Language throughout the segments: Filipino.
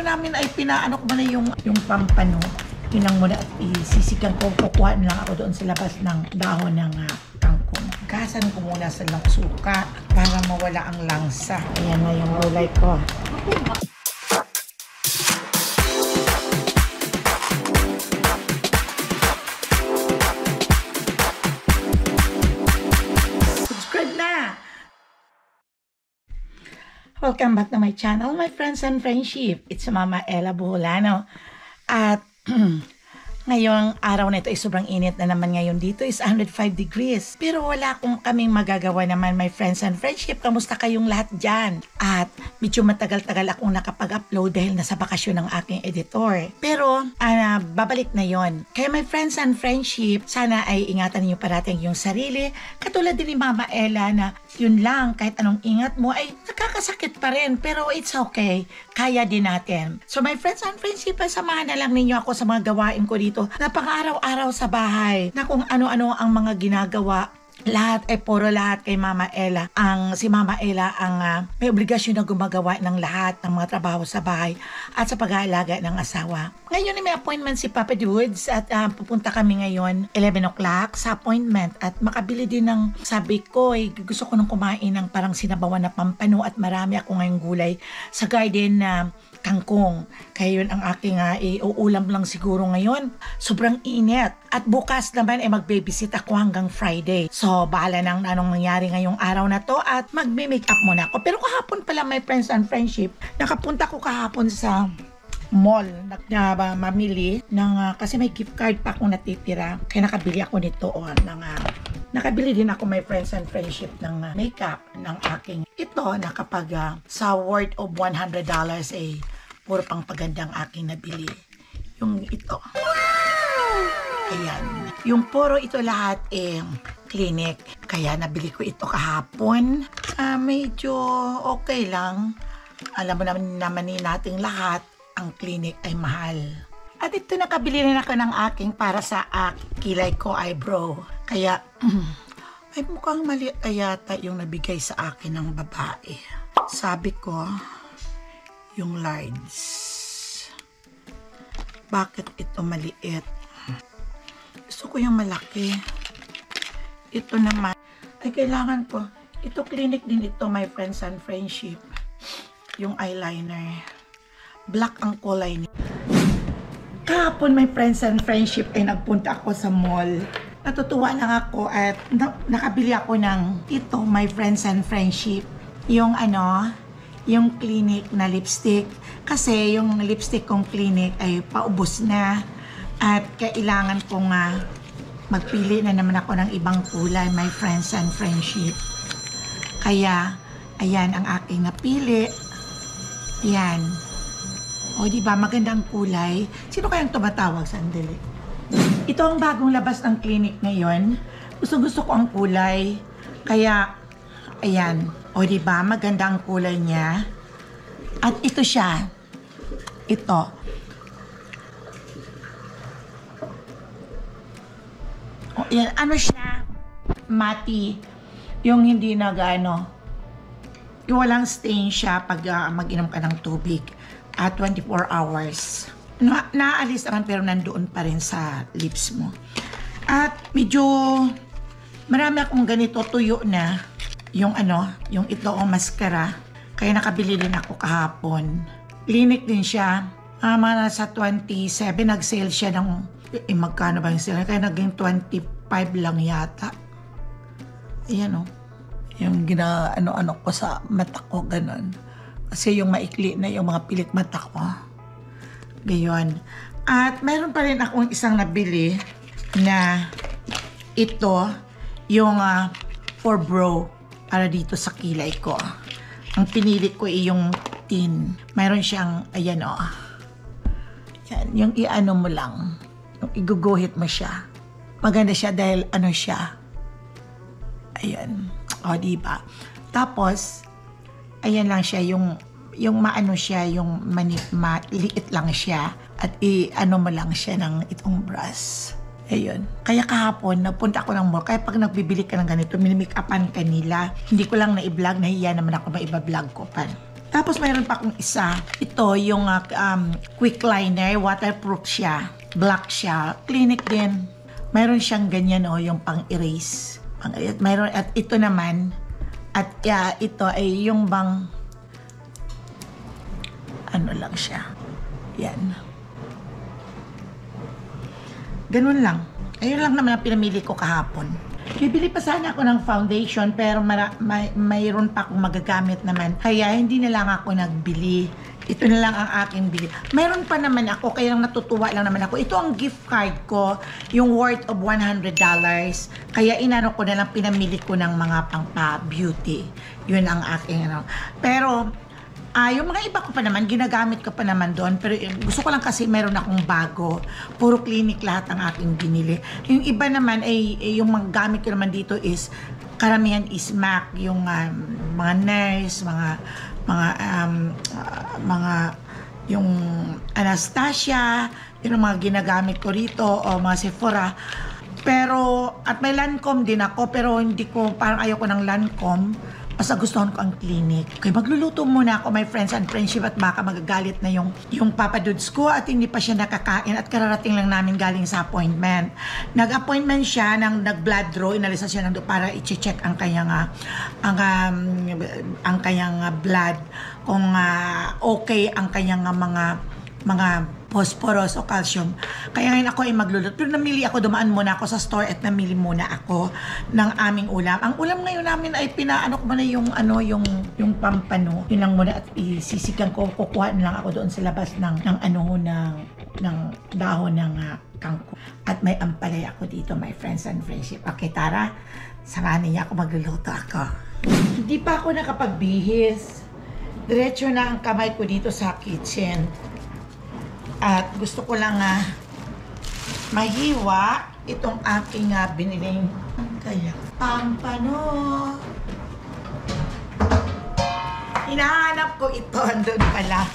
namin ay pinaano ko muna yung pampano. Inang muna at isisigang ko. Kukuha na lang ako doon sa labas ng dahon ng kangkong. Gasan ko muna sa suka para mawala ang langsa. Ayan na yung gulay ko. Welcome back to my channel, my friends and friendship. It's Mama Ella Buholano. At ngayong araw na ito ay sobrang init na naman ngayon dito is 105 degrees. Pero wala kaming magagawa naman, my friends and friendship. Kamusta kayong lahat dyan? At medyo matagal-tagal akong nakapag-upload dahil nasa bakasyon ng aking editor. Pero babalik na yon. Kaya my friends and friendship, sana ay ingatan niyo parating yung sarili. Katulad din ni Mama Ella na yun lang, kahit anong ingat mo ay nakakasakit pa rin. Pero it's okay. Kaya din natin. So my friends and friendship, samahan na lang ninyo ako sa mga gawain ko dito na pang-araw-araw sa bahay. Na kung ano-ano ang mga ginagawa. Lahat kay Mama Ella. Si Mama Ella ang may obligasyon na gumagawa ng lahat ng mga trabaho sa bahay at sa pag-aalaga ng asawa. Ngayon may appointment si Papa Dudes at pupunta kami ngayon 11 o'clock sa appointment at makabili din ng, sabi ko gusto ko nang kumain ng parang sinabawan na pampano at marami ako ngayong gulay sa garden na kangkong. Kaya yun ang aking uulam lang siguro ngayon. Sobrang init. At bukas naman mag-babysit ako hanggang Friday. So, bahala nang anong nangyari ngayong araw na to at magme-make up muna ako. Pero kahapon pala, my friends and friendship, nakapunta ko kahapon sa mall na mamili ng, kasi may gift card pa akong natitira. Kaya nakabili ako nito nakabili din ako, my friends and friendship, ng makeup ng aking ito na kapag sa worth of $100 puro pang pagandang aking nabili. Yung ito. Ayan. Yung puro ito lahat Clinique. Kaya nabili ko ito kahapon. Medyo okay lang. Alam mo naman nating lahat, ang Clinique ay mahal. At ito nakabili rin ako ng aking para sa kilay ko eyebrow. Kaya ay mukhang mali yata yung nabigay sa akin ng babae. Sabi ko, yung lines. Bakit ito maliit? Gusto ko yung malaki. Ito naman ay kailangan ko. Ito Clinique din ito, my friends and friendship. Yung eyeliner. Black ang kulay niya. Kahapon, my friends and friendship, ay nagpunta ako sa mall. Natutuwa lang ako at nakabili ako ng ito, my friends and friendship. Yung yung Clinique na lipstick. Kasi yung lipstick kong Clinique ay paubos na. At kailangan kong magpili na naman ako ng ibang kulay, my friends and friendship. Kaya, ayan ang aking napili. Yan. O, diba? Magandang kulay. Sino kayang tumatawag? Sandali. Ito ang bagong labas ng Clinique ngayon. Gusto ko ang kulay. Kaya, ayan. O, diba? Maganda ang kulay niya. At ito siya. Ito. O, yan. Ano siya? Mati. Yung hindi yung walang stain siya pag mag-inom ka ng tubig. At 24 hours. Naaalis naman pero nandoon pa rin sa lips mo. At medyo marami akong ganito tuyo na yung ito o mascara. Kaya nakabili din ako kahapon. Clinique din siya. Mga nasa 27, nag-sale siya ng, magkano ba yung sale? Kaya naging 25 lang yata. Ayan yung ano ko sa mata ko, ganun. Kasi yung maikli na yung mga pilik mata ko. Gayon. At mayroon pa rin akong isang nabili na ito, yung for brow, para dito sa kilay ko. Ang pinili ko ay yung tin. Mayroon siyang, ayan yan, yung i-ano mo lang. Yung iguguhit mo siya. Maganda siya dahil siya. Ayan. O, diba? Tapos, ayan lang siya, yung maano siya, yung liit lang siya. At i-ano mo lang siya ng itong brush. Ayun. Kaya kahapon, napunta ako ng mall. Kaya pag nagbibili ka ng ganito, minimake-upan ka nila. Hindi ko lang na-i-vlog, nahiya naman ako maiba-vlog ko pa. Tapos mayroon pa akong isa. Ito yung quick liner, waterproof siya. Black siya. Clinique din. Mayroon siyang ganyan yung pang-erase. Mayroon, at ito naman, at ito ay yung bang ano lang siya. Yan. Ganun lang. Ayun lang naman ang pinamili ko kahapon. Bibili pa sana ako ng foundation pero mayroon pa akong magagamit naman. Kaya hindi na lang ako nagbili. Ito na lang ang aking bili. Mayroon pa naman ako, kaya natutuwa lang naman ako. Ito ang gift card ko, yung worth of $100. Kaya inano ko na lang, pinamili ko ng mga pang-beauty. Yun ang aking ano. Pero, yung mga iba ko pa naman, ginagamit ko pa naman doon. Pero gusto ko lang kasi meron akong bago. Puro clinic lahat ang aking binili. Yung iba naman, yung mga gamit ko naman dito is, karamihan is MAC, yung mga nurse, yung Anastasia, yun ang mga ginagamit ko rito, o mga Sephora. Pero, at may Lancome din ako, pero hindi ko, parang ayoko ng Lancome. Basta gustuhan ko ang clinic. Okay, magluluto muna ako, my friends and friendship, at baka magagalit na yung Papa Dudes ko at hindi pa siya nakakain at kararating lang namin galing sa appointment. Nag-appointment siya, nag-blood draw, inalisa siya para i-check ang kanyang blood, kung okay ang kanyang mga phosphorus o calcium. Kaya ngayon ako ay magluluto. Pero namili ako, dumaan muna ako sa store at namili muna ako ng aming ulam. Ang ulam ngayon namin ay pinaano ko muna yung pampano. Yun lang muna at isisigang ko. Kukuha na lang ako doon sa labas ng dahon ng kangkong. At may ampalaya ako dito, my friends and friendship. Okay, tara, samahan niya ako, magluluto ako. Hindi pa ako nakapagbihis. Diretso na ang kamay ko dito sa kitchen. At gusto ko lang mahiwa itong aking biniling pampano. Hinahanap ko ito, andun pala.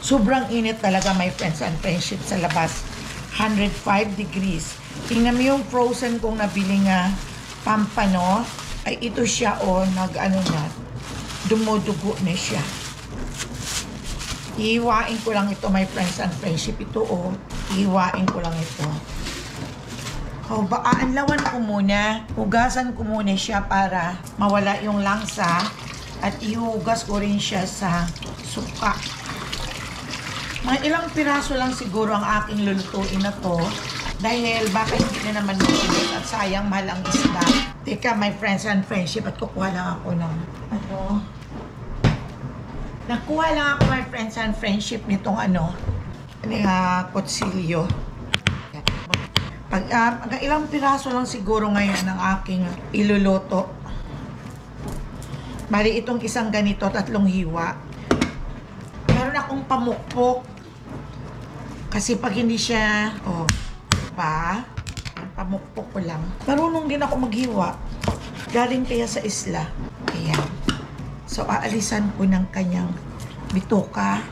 Sobrang init talaga, my friends and friendship, sa labas. 105 degrees. Tingnan mo yung frozen kong nabiling pampano. Ay ito siya dumudugo na siya. Ihiwain ko lang ito, my friends and friendship. Ito ihiwain ko lang ito. Aanlawan ko muna. Hugasan ko muna siya para mawala yung langsa. At ihugas ko rin siya sa suka. Mga ilang piraso lang siguro ang aking lulutuin na to. Dahil baka hindi na naman makulit at sayang mahal ang isda. Teka, my friends and friendship, at kukuha lang ako ng nakuha lang ako, my friends and friendship, nitong kutsilyo. Ilang piraso lang siguro ngayon ang aking iluluto. Bali, itong isang ganito, 3 hiwa. Meron akong pamukpok. Kasi pag hindi siya, pamukpok ko lang. Marunong din ako maghiwa. Galing kaya sa isla. Ayan. So, aalisan ko ng kanyang bituka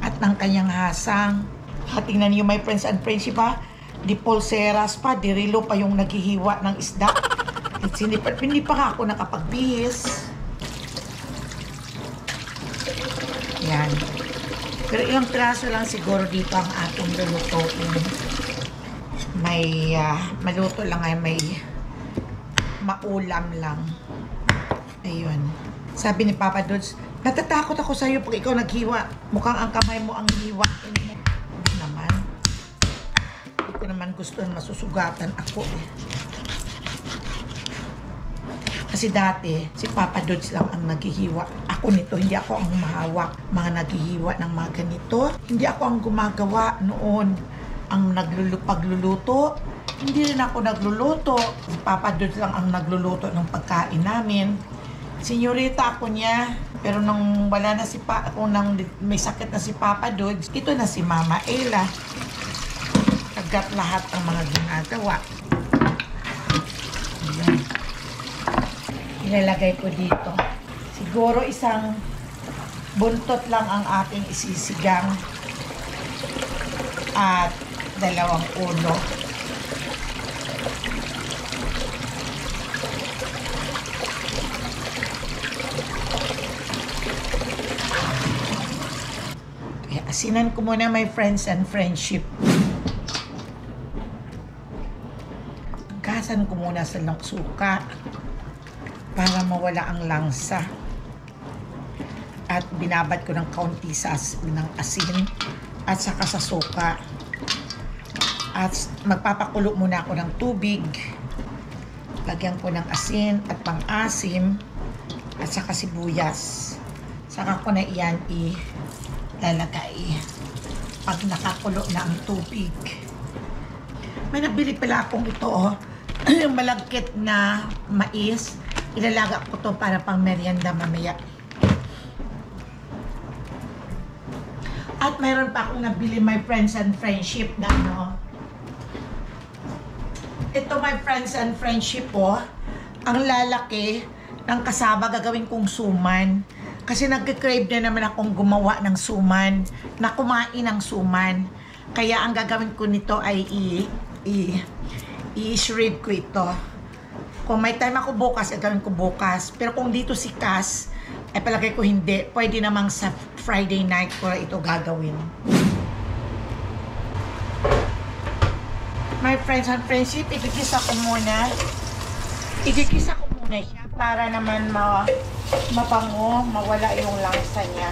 at ng kanyang hasang. Tingnan niyo, my friends and friendship, di pulseras pa, di relo pa yung naghihiwa ng isda. Hindi pa ako nakapagbihis. Yan. Pero ilang piraso lang siguro dito ang ating lulutuin. May maluto lang ay may maulam lang. Ayun. Sabi ni Papa Dudes, natatakot ako sa'yo pag ikaw naghiwa. Mukhang ang kamay mo ang hiwa. Hindi naman. Hindi ko naman gusto na masusugatan ako Kasi dati, si Papa Dudes lang ang naghihiwa. Ako nito, hindi ako ang mahawak. Mga naghihiwa ng mga ganito. Hindi ako ang gumagawa noon. Ang pagluluto. Hindi rin ako nagluluto. Si Papa Dudes lang ang nagluluto ng pagkain namin. Senyorita ako niya, pero nung wala na nang may sakit na si Papa Dudes, ito na si Mama Ella. Kagat lahat ang mga ginagawa. Ayan. Ilalagay ko dito. Siguro isang buntot lang ang ating isisigang at 2 ulo. Asinan ko muna my friends and friendship. Gasan ko muna sa suka para mawala ang langsa. At binabad ko ng kaunti ng asin at saka sa suka. At magpapakulo muna ako ng tubig. Lagyan ko ng asin at pang-asim at saka sibuyas. Saka ko na iyan ilalagay pag nakakulo na ang tubig. May nabili pala akong ito, yung malagkit na mais. Ilalaga ko to para pang merienda mamaya. At mayroon pa akong nabili my friends and friendship na ito my friends and friendship ang lalaki ng kasaba gagawin kong suman. Kasi nagka-crave na naman akong gumawa ng suman, na kumain ng suman. Kaya ang gagawin ko nito ay i-shred ko ito. Kung may time ako bukas, gagawin ko bukas. Pero kung dito si Cass, ay palagay ko hindi. Pwede namang sa Friday night ko ito gagawin. My friends and friendship, ikikisa ko muna. Ikikisa ko muna siya para naman mabango, mawala yung langsa niya.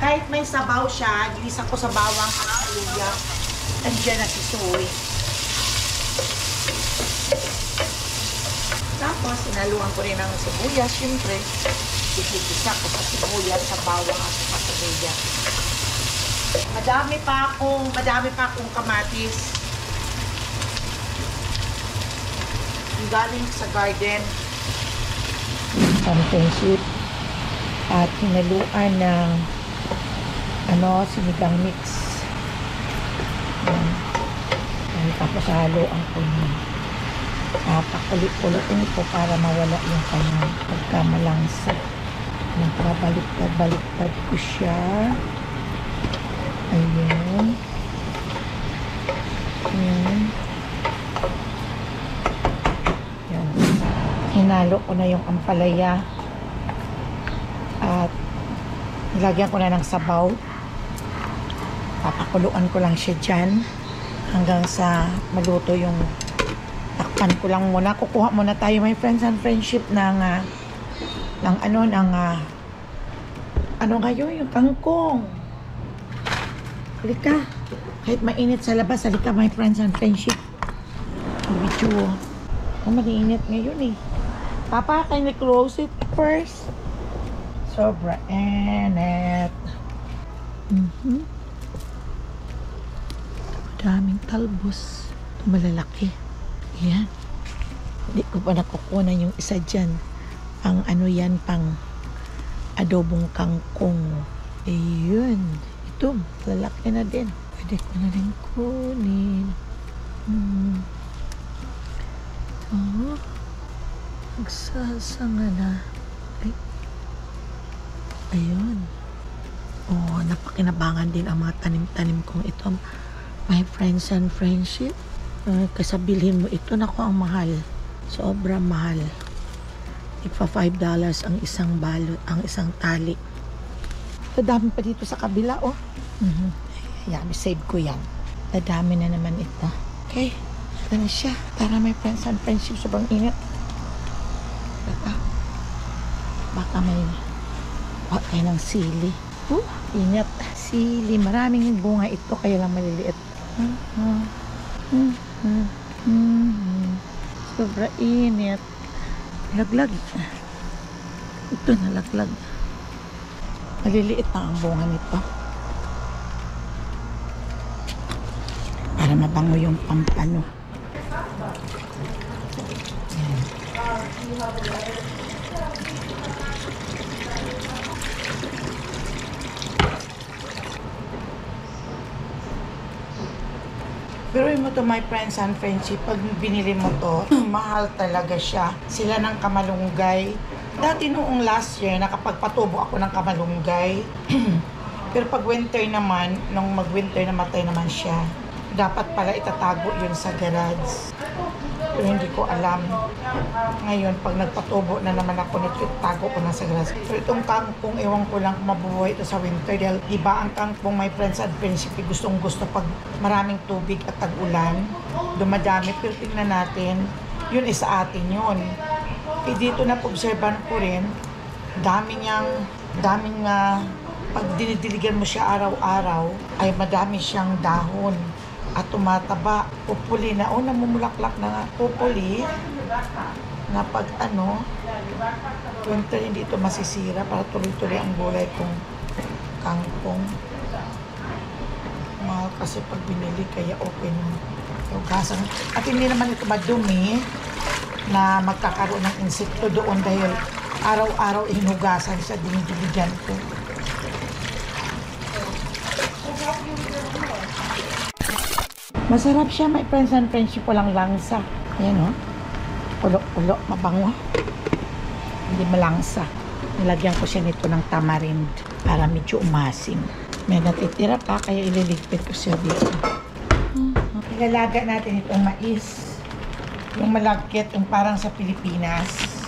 Kahit may sabaw siya, gilisa ko sa bawang at luya. Andiyan na si Zoe. Tapos, sinaluan ko rin ng sibuyas, syempre. Ikikisa ko sa sibuyas, sa bawang at sa luya. Madami pa akong kamatis. Galing sa garden. Friendship at hinaluan ng sinigang mix. Tapos haluan ko na pakulit-kulitin ko para mawala yung kanyang pagkamalangsa. Baliktad ko siya. Ayan. Hinalo ko na yung ampalaya at nilagyan ko na ng sabaw. Papakuluan ko lang siya dyan hanggang sa maluto yung takpan ko lang muna. Kukuha muna tayo my friends and friendship ng yung kangkong. Halika. Kahit mainit sa labas, halika my friends and friendship. Video. Mag-iinit ngayon eh. Papa, can you close it first? Sobra init. Daming talbos. Malalaki. Yan. Hindi ko pa nakukunan yung isa dyan. Pang pang adobong kangkong. Ayun. Ito, lalaki na din. Pwede ko na rin kunin. Nagsasanga na. Ayun. Napakinabangan din ang mga tanim-tanim kong ito. My friends and friendship. Kasabilhin mo ito, naku ang mahal. Sobrang mahal. Ipa $5 ang isang balot, ang isang tali. Dadami pa dito sa kabila, Ayan, save ko yan. Dadami na naman ito. Okay. Ito na siya. Para my friends and friendship, sobrang init. Baka may tayo ng sili. Init. Sili. Maraming bunga ito, kaya lang maliliit. Sobra init. Laglag. Ito nalaglag. Maliliit na ang bunga nito. Para mabango yung pampano. Pero mo to my friends and friendship, pag binili mo to, mahal talaga siya. Sila ng kamalunggay. Dati noong last year, nakapagpatubo ako ng kamalunggay. Pero pag winter naman, nung mag-winter namatay naman siya. Dapat pala itatago yun sa garage. Pero hindi ko alam. Ngayon, pag nagpatubo na naman ako nito, itago ko na sa grass. Pero itong kangkong, ewan ko lang kung mabubuhay ito sa winter. Dahil iba ang kangkong, my friends and friendship, gustong gusto pag maraming tubig at tag-ulan, dumadami. Pero tingnan natin, yun is sa atin yun. E dito na observan ko rin, daming pag dinidiligan mo siya araw-araw, ay madami siyang dahon at tumataba. Pupuli na, namumulaklak na nga. Pupuli na pag winter hindi ito masisira para tuloy-tuloy ang gulay kong kangkong. Mahal kasi pag binili, kaya okay na. Hugasan. At hindi naman ito madumi na magkakaroon ng insekto doon dahil araw-araw hinugasan siya, dinidiligan ko. Masarap siya, my friends and friendship, walang langsa. Ayan ulo-ulo, mabango. Hindi malangsa. Nilagyan ko siya nito ng tamarind para medyo umasim. May natitira pa, kaya ililigpit ko siya dito. Ilalaga natin itong mais. Yung malagkit, yung parang sa Pilipinas.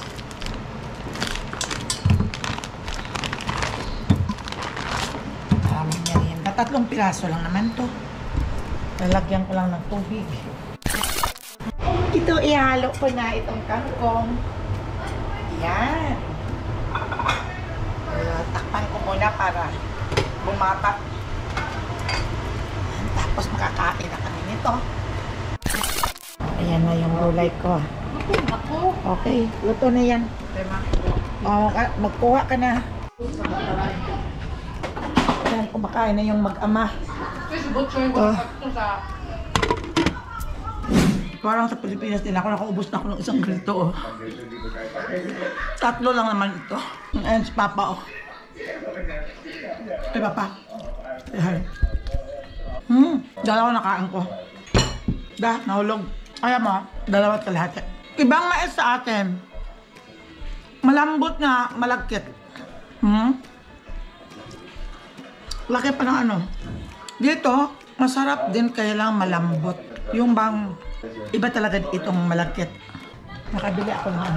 Maraming niya rin. 3 piraso lang naman to. Lalagyan ko lang ng tubig. Ito, ihalo ko na itong kangkong. Yan. Takpan ko muna para bumaba. Tapos makakain na kami nito. Ayan na yung gulay ko. Okay, luto na yan. Magkuha ka na. Ayan, kumakain na yung mag-ama. Parang sa Pilipinas din ako, nakaubos na ako ng isang ganito. 3 lang naman ito. Ayan si Papa. Ay, Papa. Ayan. Dalawa nakain ko. Nahulog. Kaya mo, 2 kalahati. Ibang mais sa atin. Malambot na malagkit. Laki pa ng Dito, masarap din kaya lang malambot. Yung bang, iba talaga itong malagkit. Nakabili ako ng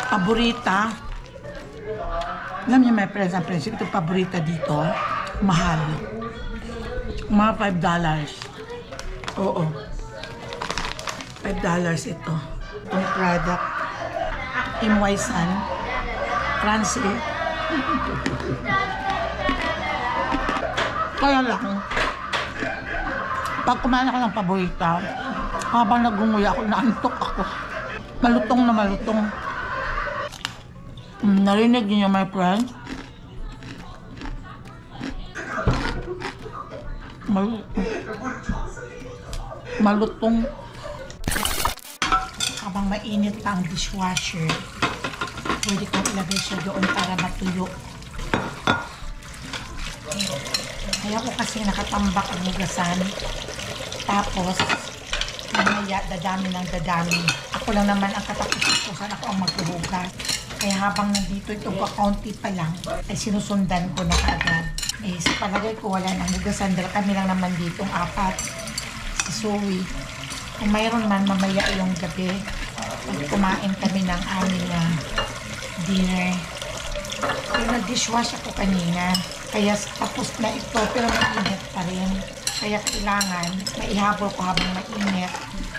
paborita. Alam niyo, my friends and friends, ito paborita dito, mahal. Mga $5. Oo. $5 ito. Itong product. Imwaisan. Francie. Kaya lang, pag kumain ako ng paborita, habang nagunguya ako, naantok ako. Malutong na malutong. Narinig niyo, my friend? Malutong. Habang mainit pa ang dishwasher, pwede kong ilagay siya doon para matuyo. Kaya ko kasi nakatambak ang hugasan. Tapos, mamaya dadami ng dadami. Ako lang naman ang katapusan, ako ang maghuhugas. Kaya habang nandito ito kaunti pa lang, ay sinusundan ko na kaagad. Sa palagay ko wala nang hugasan dahil kami lang naman dito 4. Si Zoe. Kung mayroon man mamaya yung gabi, pag kumain kami ng aming dinner. Pero nag-dishwash ako kanina. Kaya tapos na ito, pero mainit pa rin. Kaya kailangan, maihabol ko habang mainit.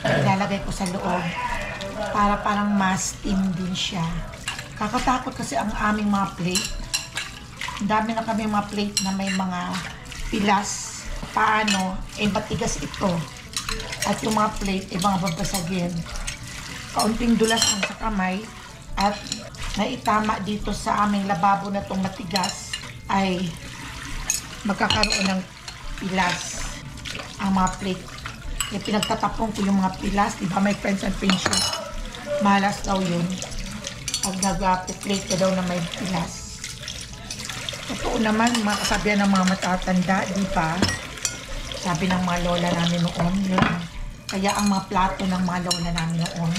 Ilalagay ko sa loob para parang mas steam din siya. Kakatakot kasi ang aming mga plate. Ang dami na kami mga plate na may mga pilas. Paano? Matigas ito. At yung mga plate, mga babasagin. Kaunting dulas lang sa kamay. At naitama dito sa aming lababo na itong matigas ay magkakaroon ng pilas ang mga plate. Kaya pinagtatapon ko yung mga pilas. Diba may friends and friendship? Malas daw yun. Pag nag-plate ka daw na may pilas. Totoo naman, mga kasabihan ng mga matatanda, di ba? Sabi ng mga lola namin noon, yun. Kaya ang mga plato ng mga lola namin noon,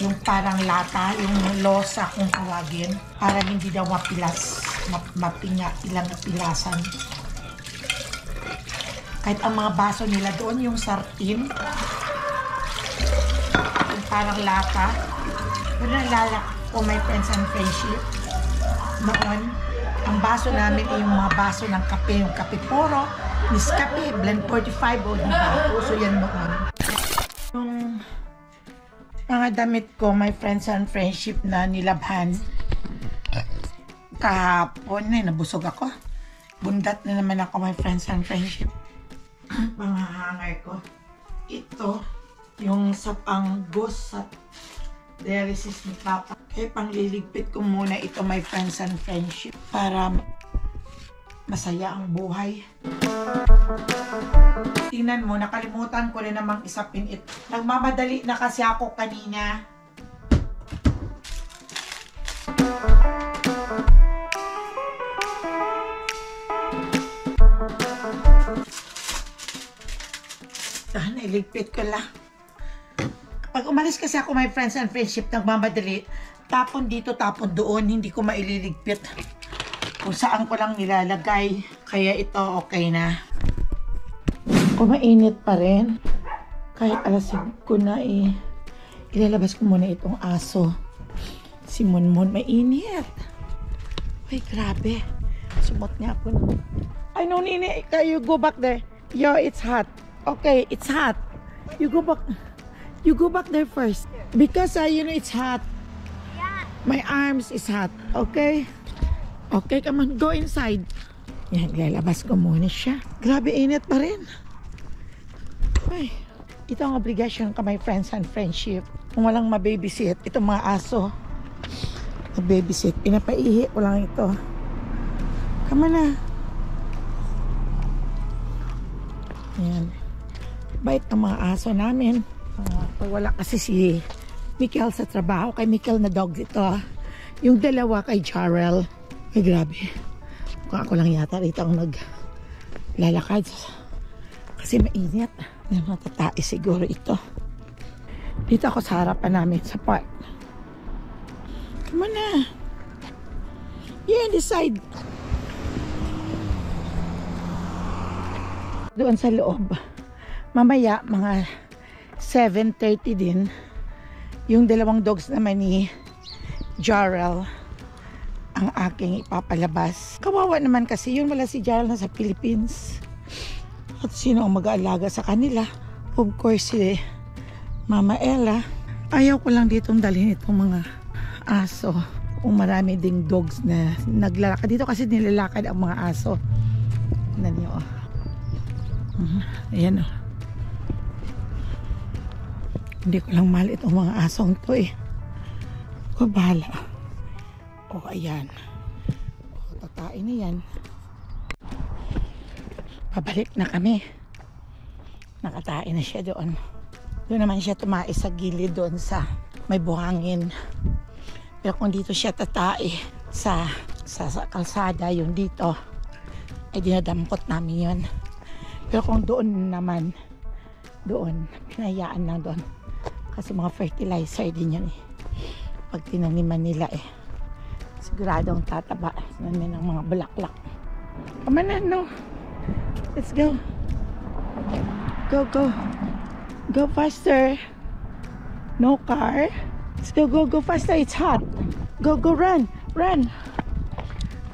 yung parang lata, yung losa kung tawagin, para hindi daw mapilas, mapinga, ilang pilasan. Kahit ang mga baso nila doon, yung sartin, yung parang lata. Pero nalala ko, my friends and friendship, noon, ang baso namin ay yung mga baso ng kape, yung kape poro, Nescafe, Blend 45, o diba? Uso yan noon. Yung mga damit ko, my friends and friendship na nilabhan, kahapon nabusog ako. Bundat na naman ako, my friends and friendship. Mga hanger ko. Ito, yung sa panggos sa dialysis ni Papa. Kaya pangliligpit ko muna ito, my friends and friendship, para masaya ang buhay. Tingnan mo, nakalimutan ko rin namang isapin ito. Nagmamadali na kasi ako kanina. Iligpit ko lang. Kapag umalis kasi ako, my friends and friendship, nagmamadali, tapon dito, tapon doon, hindi ko maililigpit kung saan ko lang nilalagay. Kaya ito okay na. Kung mainit pa rin, kahit alas 5 na ilalabas ko muna itong aso. Si Monmon, mainit. Ay, grabe. Sumot niya ako. Ay, no, Nini, you go back there. Yo, it's hot. Okay, it's hot. You go back. You go back there first. Because you know it's hot. Yeah. My arms is hot. Okay? Okay, come on. Go inside. Yan, lalabas ko muna siya. Grabe, init pa rin. Ay, ito ang obligasyon ka, my friends and friendship. Kung walang mababysit, itong mga aso. Mababysit. Pinapaihi ko lang ito. Come on na. Yan. Bait ng mga aso namin. Pag wala kasi si Mikel sa trabaho, kay Mikel na dogs ito. Yung dalawa kay Jarrell. Ay, grabe. Kung ako lang yata rito ang naglalakad. Kasi mainit. May matatai siguro ito. Dito ako sa harapan namin sa park. Come on na. Yeah, this side. Doon sa loob. Mamaya, mga 7:30 din, yung dalawang dogs naman ni Jarrell ang aking ipapalabas. Kawawa naman kasi yun, wala si Jarrell na sa Philippines. At sino ang mag-aalaga sa kanila? Of course, si Mama Ella. Ayaw ko lang ditong dalhin itong mga aso. Kung marami ding dogs na naglalakad dito kasi nilalakad ang mga aso. Tignan niyo. Ayan o. Hindi ko lang mahal itong mga asong to eh. O, bahala. O, ayan. O, tatain na yan. Pabalik na kami. Nakatain na siya doon. Doon naman siya tumae sa gilid doon sa may buhangin. Pero kung dito siya tatai sa kalsada, yun dito, ay dinadampot namin yun. Pero kung doon naman, doon, pinayaan lang doon. Kasi mga fertilizer din yan eh. Pag tinaniman nila eh. Siguradong tataba namin ng mga bulaklak. Come on na, no. Let's go. Go, go. Go faster. No car. Let's go, go, go faster. It's hot. Go, go, run. Run.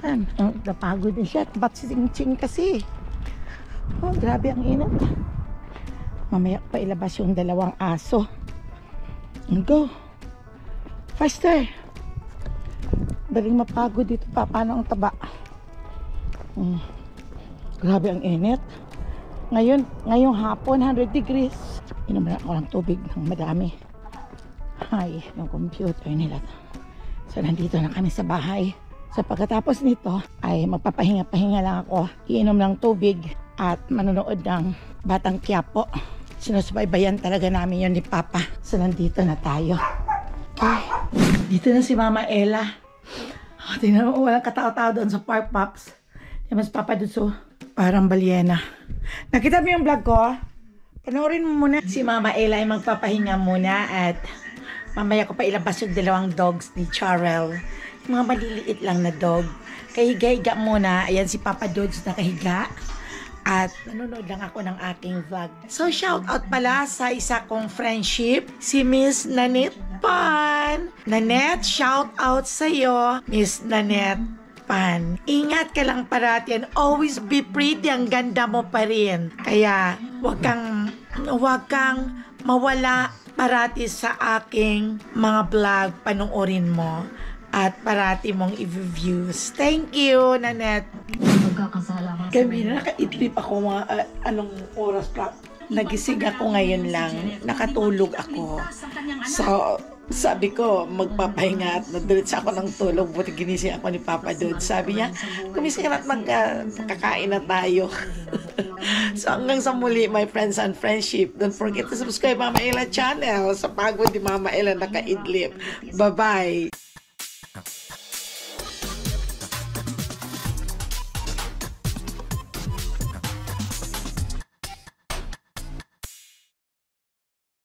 Run. Oh, napagod din siya. Ba't sing-ching kasi? Oh, grabe ang init. Mamaya pa ilabas yung dalawang aso. Go. Faster. Daling mapagod dito pa. Paano ang taba? Grabe ang init. Ngayong hapon, 100 degrees. Inuman ako ng tubig ng madami. Ay, yung computer nila. So, nandito na kami sa bahay. So, pagkatapos nito, ay magpapahinga-pahinga lang ako. Iinom ng tubig at manonood ng Batang Quiapo. Sinusubaybayan talaga namin yun ni Papa. So, nandito na tayo. Okay. Dito na si Mama Ella. Oh, tingnan mo, walang katao-tao doon sa Park Pops. Tingnan mo si Papa doon, so parang balyena. Nakita mo yung vlog ko? Panoorin mo muna. Si Mama Ella ay magpapahinga muna at mamaya ko pa ilabas yung dalawang dogs ni Jarrell. Yung mga maliliit lang na dog. Kahiga-higa muna. Ayan si Papa Dodds nakahiga. at nanonood lang ako ng aking vlog. So, shout out pala sa isa kong friendship, si Miss Nanette Pan. Nanette, shout out sa'yo, Miss Nanette Pan. Ingat ka lang parati and always be pretty. Ang ganda mo pa rin. Kaya, wag kang mawala parati sa aking mga vlog. Panoorin mo. At parati mong i-views. Thank you, Nanette. Kami na naka-idlip ako mga anong oras pa. Nagising ako ngayon lang. Nakatulog ako. So, sabi ko, magpapahinga at nadulit ako ng tulog. Buti ginising ako ni Papa Dud. Sabi niya, kumising at magkakain na tayo. So, hanggang sa muli, my friends and friendship. Don't forget to subscribe Mama Ella channel. Sa pagod ni Mama Ella naka-idlip. Bye-bye.